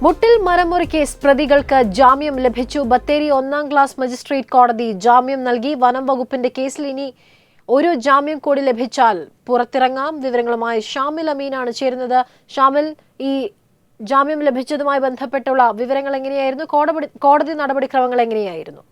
മുട്ടിൽ മരമുറി case പ്രതികൾക്ക് ജാമ്യം ലഭിച്ചു. ബത്തേരി 1-ാം ക്ലാസ് മജിസ്ട്രേറ്റ് കോടതി ജാമ്യം നൽകി. വനം വകുപ്പിന്റെ കേസിൽ ഇനി ഒരു ജാമ്യം കൂടി ലഭിച്ചാൽ പുറത്തിറങ്ങാം. വിവരങ്ങളുമായി ഷാമിൽ അമീനാണ് ചേരുന്നത്. ഷാമിൽ, ഈ ജാമ്യം ലഭിച്ചതുമായി ബന്ധപ്പെട്ടുള്ള വിവരങ്ങൾ എങ്ങനെയായിരുന്നു? കോടതി നടപടിക്രമങ്ങൾ എങ്ങനെയായിരുന്നു?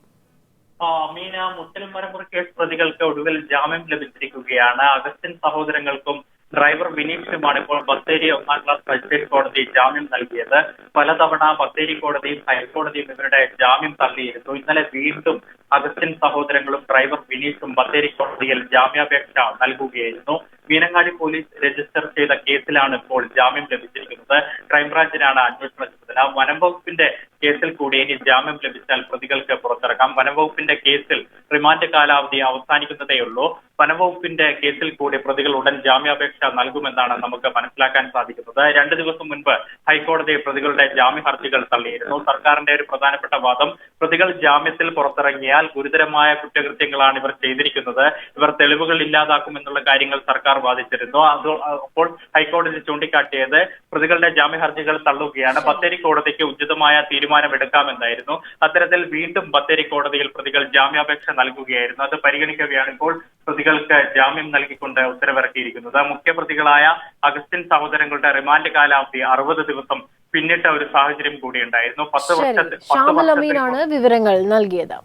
മീന, മുട്ടിൽ മരമുറി കേസ് പ്രതികൾക്ക് ഒടുവിൽ ജാമ്യം ലഭിച്ചിരിക്കുകയാണ്. അഗസ്റ്റിൻ സഹോദരങ്ങൾക്കും ഡ്രൈവർ വിനീഷിനുമാണ് ഇപ്പോൾ ബത്തേരി 1-ാം ക്ലാസ് മജിസ്ട്രേറ്റ് കോടതി ജാമ്യം നൽകിയത്. പലതവണ ബത്തേരി കോടതിയും ഹൈക്കോടതിയും ഇവരുടെ ജാമ്യം തള്ളിയിരുന്നു. ഇന്നലെ വീണ്ടും അഗസ്റ്റിൻ സഹോദരങ്ങളും ഡ്രൈവർ വിനീഷും ബത്തേരി കോടതിയിൽ ജാമ്യാപേക്ഷ നൽകുകയായിരുന്നു. മീനങ്ങാടി പോലീസ് രജിസ്റ്റർ ചെയ്ത കേസിലാണ് ഇപ്പോൾ ജാമ്യം ലഭിച്ചിരിക്കുന്നത്. ക്രൈംബ്രാഞ്ചിനാണ് അന്വേഷണ ചുമതല. വനം വകുപ്പിന്റെ കേസിൽ കൂടി ഇനി ജാമ്യം ലഭിച്ചാൽ പ്രതികൾക്ക് പുറത്തിറക്കാം. വനം വകുപ്പിന്റെ കേസിൽ റിമാൻഡ് കാലാവധി അവസാനിക്കുന്നതേയുള്ളൂ. വനം വകുപ്പിന്റെ കേസിൽ കൂടി പ്രതികൾ ഉടൻ ജാമ്യാപേക്ഷ നൽകുമെന്നാണ് നമുക്ക് മനസ്സിലാക്കാൻ സാധിക്കുന്നത്. 2 ദിവസം മുൻപ് ഹൈക്കോടതി പ്രതികളുടെ ജാമ്യ ഹർജികൾ തള്ളിയിരുന്നു. സർക്കാരിന്റെ ഒരു പ്രധാനപ്പെട്ട വാദം, പ്രതികൾ ജാമ്യത്തിൽ പുറത്തിറങ്ങിയാൽ ഗുരുതരമായ കുറ്റകൃത്യങ്ങളാണ് ഇവർ ചെയ്തിരിക്കുന്നത്, ഇവർ തെളിവുകൾ ഇല്ലാതാക്കുമെന്നുള്ള കാര്യങ്ങൾ സർക്കാർ വാദിച്ചിരുന്നു. അപ്പോൾ ഹൈക്കോടതി ചൂണ്ടിക്കാട്ടിയത് പ്രതികളുടെ ജാമ്യ ഹർജികൾ തള്ളുകയാണ്, ബത്തേരി കോടതിക്ക് ഉചിതമായ തീരുമാനമെടുക്കാമെന്നായിരുന്നു. അത്തരത്തിൽ വീണ്ടും ബത്തേരി കോടതിയിൽ പ്രതികൾ ജാമ്യാപേക്ഷ നൽകുകയായിരുന്നു. അത് പരിഗണിക്കവെയാണ് ഇപ്പോൾ പ്രതികൾക്ക് ജാമ്യം നൽകിക്കൊണ്ട് ഉത്തരവിറക്കിയിരിക്കുന്നത്. മുഖ്യപ്രതികളായ അഗസ്റ്റിൻ സഹോദരങ്ങളുടെ റിമാൻഡ് കാലാവധി 60 ദിവസം പിന്നിട്ട ഒരു സാഹചര്യം കൂടിയുണ്ടായിരുന്നു. 10 വർഷത്തിൽ ഷാമിൽ അമീനാണ് വിവരങ്ങൾ നൽകിയത്.